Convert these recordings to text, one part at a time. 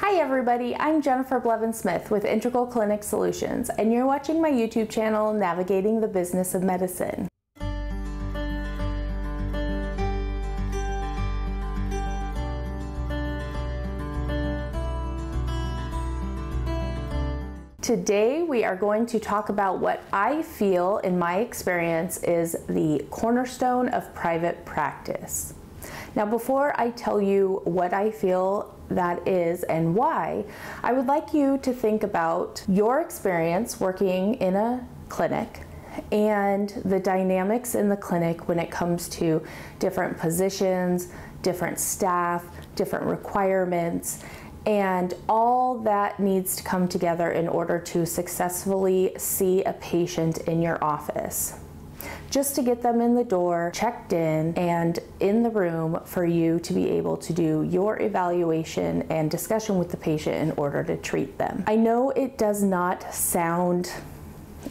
Hi everybody, I'm Jennifer Blevin-Smith with Integral Clinic Solutions, and you're watching my YouTube channel, Navigating the Business of Medicine. Today we are going to talk about what I feel, in my experience, is the cornerstone of private practice. Now, before I tell you what I feel that is and why, I would like you to think about your experience working in a clinic and the dynamics in the clinic when it comes to different positions, different staff, different requirements, and all that needs to come together in order to successfully see a patient in your office. Just to get them in the door, checked in, and in the room for you to be able to do your evaluation and discussion with the patient in order to treat them. I know it does not sound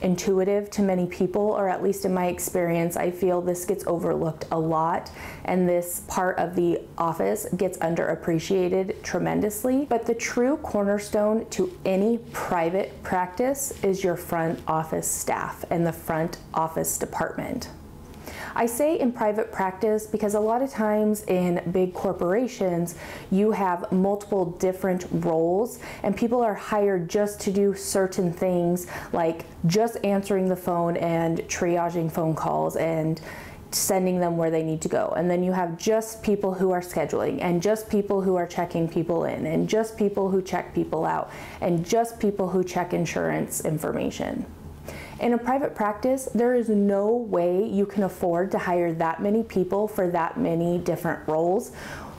intuitive to many people, or at least in my experience, I feel this gets overlooked a lot, and this part of the office gets underappreciated tremendously. But the true cornerstone to any private practice is your front office staff and the front office department. I say in private practice because a lot of times in big corporations, you have multiple different roles and people are hired just to do certain things, like just answering the phone and triaging phone calls and sending them where they need to go. And then you have just people who are scheduling, and just people who are checking people in, and just people who check people out, and just people who check insurance information. In a private practice, there is no way you can afford to hire that many people for that many different roles,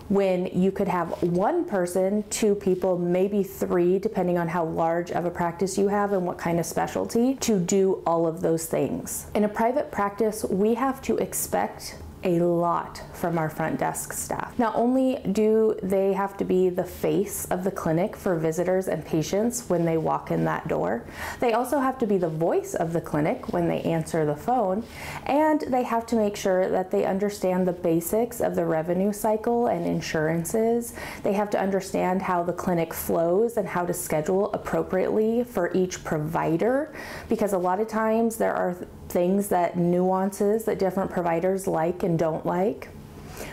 when you could have one person, two people, maybe three, depending on how large of a practice you have and what kind of specialty, to do all of those things. In a private practice, we have to expect a lot from our front desk staff. Not only do they have to be the face of the clinic for visitors and patients when they walk in that door, they also have to be the voice of the clinic when they answer the phone, and they have to make sure that they understand the basics of the revenue cycle and insurances. They have to understand how the clinic flows and how to schedule appropriately for each provider, because a lot of times there are things, that nuances that different providers like and don't like.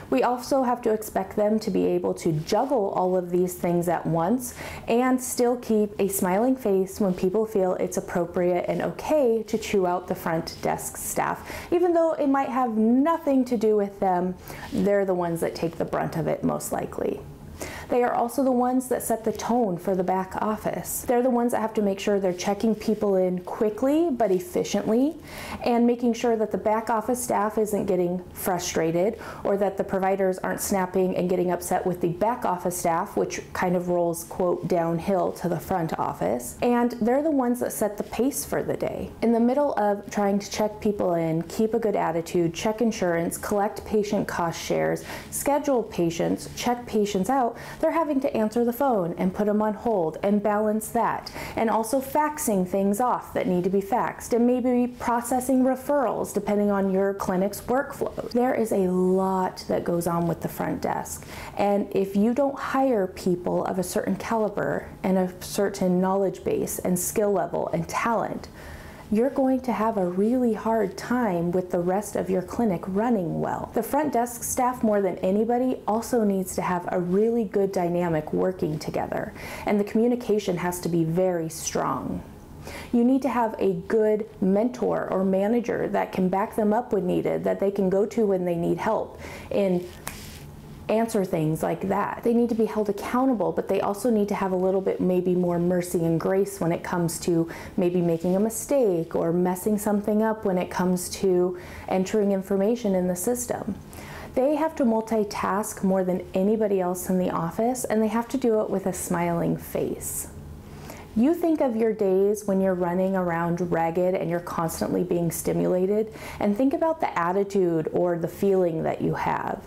We also have to expect them to be able to juggle all of these things at once and still keep a smiling face when people feel it's appropriate and okay to chew out the front desk staff. Even though it might have nothing to do with them, they're the ones that take the brunt of it most likely. They are also the ones that set the tone for the back office. They're the ones that have to make sure they're checking people in quickly but efficiently, and making sure that the back office staff isn't getting frustrated, or that the providers aren't snapping and getting upset with the back office staff, which kind of rolls, quote, downhill to the front office. And they're the ones that set the pace for the day. In the middle of trying to check people in, keep a good attitude, check insurance, collect patient cost shares, schedule patients, check patients out, they're having to answer the phone and put them on hold and balance that, and also faxing things off that need to be faxed, and maybe processing referrals depending on your clinic's workflow. There is a lot that goes on with the front desk, and if you don't hire people of a certain caliber and a certain knowledge base and skill level and talent, you're going to have a really hard time with the rest of your clinic running well. The front desk staff, more than anybody, also needs to have a really good dynamic working together, and the communication has to be very strong. You need to have a good mentor or manager that can back them up when needed, that they can go to when they need help and answer things like that. They need to be held accountable, but they also need to have a little bit maybe more mercy and grace when it comes to maybe making a mistake or messing something up when it comes to entering information in the system. They have to multitask more than anybody else in the office, and they have to do it with a smiling face. You think of your days when you're running around ragged and you're constantly being stimulated, and think about the attitude or the feeling that you have.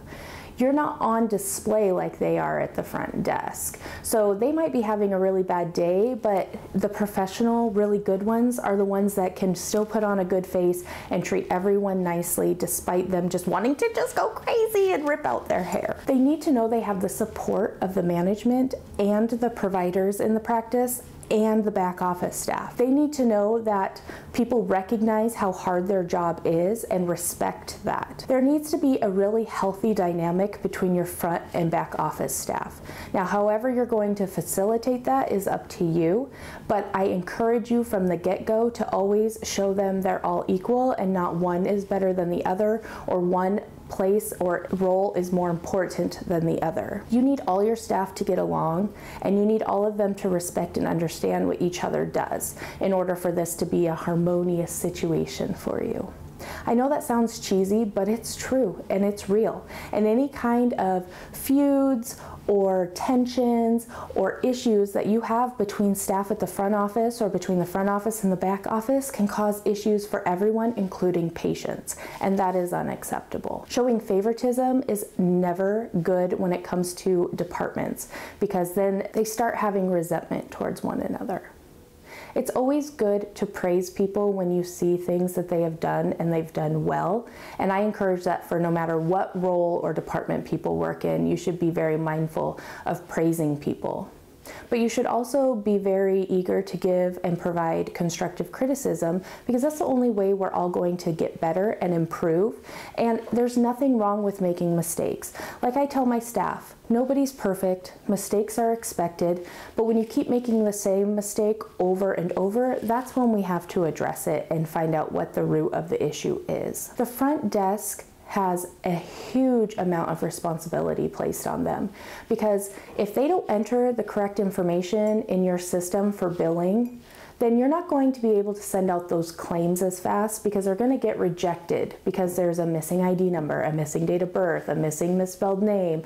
you're not on display like they are at the front desk. So they might be having a really bad day, but the professional, really good ones are the ones that can still put on a good face and treat everyone nicely despite them just wanting to just go crazy and rip out their hair. They need to know they have the support of the management and the providers in the practice and the back office staff. They need to know that people recognize how hard their job is and respect that. There needs to be a really healthy dynamic between your front and back office staff. Now, however you're going to facilitate that is up to you, but I encourage you from the get-go to always show them they're all equal and not one is better than the other or one place or role is more important than the other. You need all your staff to get along, and you need all of them to respect and understand what each other does in order for this to be a harmonious situation for you. I know that sounds cheesy, but it's true and it's real. And any kind of feuds or tensions or issues that you have between staff at the front office or between the front office and the back office can cause issues for everyone, including patients, and that is unacceptable. Showing favoritism is never good when it comes to departments, because then they start having resentment towards one another. It's always good to praise people when you see things that they have done and they've done well. And I encourage that for no matter what role or department people work in, you should be very mindful of praising people. But you should also be very eager to give and provide constructive criticism, because that's the only way we're all going to get better and improve. And there's nothing wrong with making mistakes. Like I tell my staff, nobody's perfect, mistakes are expected, but when you keep making the same mistake over and over, that's when we have to address it and find out what the root of the issue is. The front desk has a huge amount of responsibility placed on them, because if they don't enter the correct information in your system for billing, then you're not going to be able to send out those claims as fast, because they're going to get rejected because there's a missing ID number, a missing date of birth, a missing misspelled name,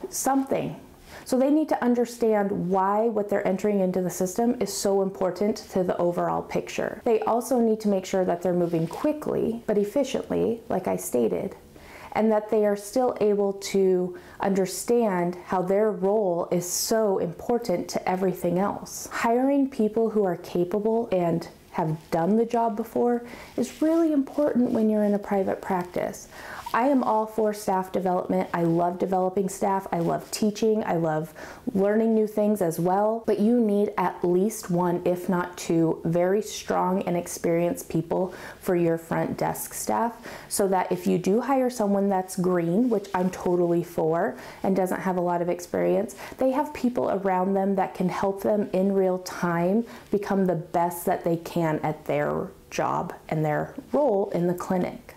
something. So they need to understand why what they're entering into the system is so important to the overall picture. They also need to make sure that they're moving quickly but efficiently, like I stated, and that they are still able to understand how their role is so important to everything else. Hiring people who are capable and have done the job before is really important when you're in a private practice. I am all for staff development. I love developing staff. I love teaching. I love learning new things as well. But you need at least one, if not two, very strong and experienced people for your front desk staff, so that if you do hire someone that's green, which I'm totally for, and doesn't have a lot of experience, they have people around them that can help them in real time become the best that they can at their job and their role in the clinic.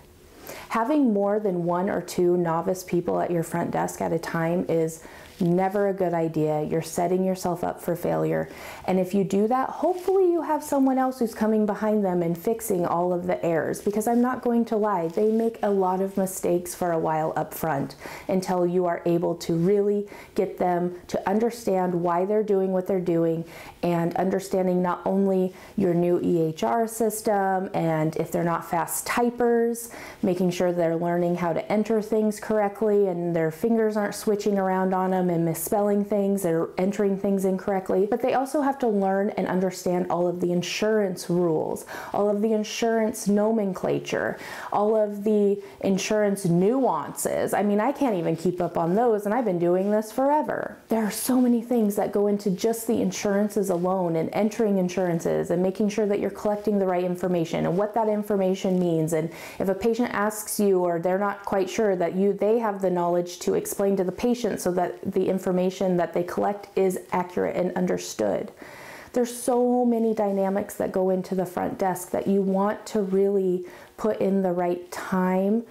Having more than one or two novice people at your front desk at a time is never a good idea. You're setting yourself up for failure. And if you do that, hopefully you have someone else who's coming behind them and fixing all of the errors, because I'm not going to lie, they make a lot of mistakes for a while up front until you are able to really get them to understand why they're doing what they're doing, and understanding not only your new EHR system, and if they're not fast typers, making sure they're learning how to enter things correctly and their fingers aren't switching around on them and misspelling things or entering things incorrectly. But they also have to learn and understand all of the insurance rules, all of the insurance nomenclature, all of the insurance nuances. I mean, I can't even keep up on those, and I've been doing this forever. There are so many things that go into just the insurances alone, and entering insurances and making sure that you're collecting the right information and what that information means. And if a patient asks you, or they're not quite sure, that they have the knowledge to explain to the patient so that the information that they collect is accurate and understood. There's so many dynamics that go into the front desk that you want to really put in the right time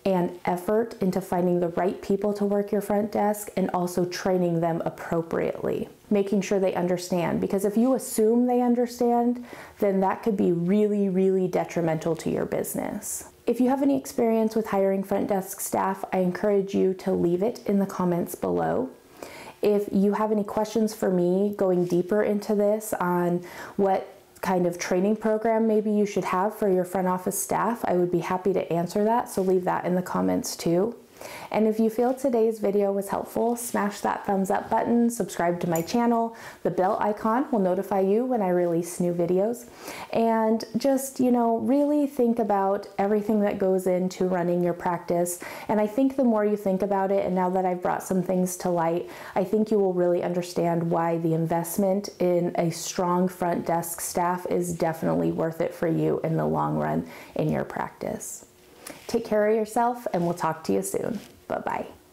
and effort into finding the right people to work your front desk, and also training them appropriately, making sure they understand. Because if you assume they understand, then that could be really, really detrimental to your business. If you have any experience with hiring front desk staff, I encourage you to leave it in the comments below. If you have any questions for me going deeper into this on what kind of training program maybe you should have for your front office staff, I would be happy to answer that, so leave that in the comments too. And if you feel today's video was helpful, smash that thumbs up button, subscribe to my channel. The bell icon will notify you when I release new videos. And just, really think about everything that goes into running your practice. And I think the more you think about it, and now that I've brought some things to light, I think you will really understand why the investment in a strong front desk staff is definitely worth it for you in the long run in your practice. Take care of yourself, and we'll talk to you soon. Bye-bye.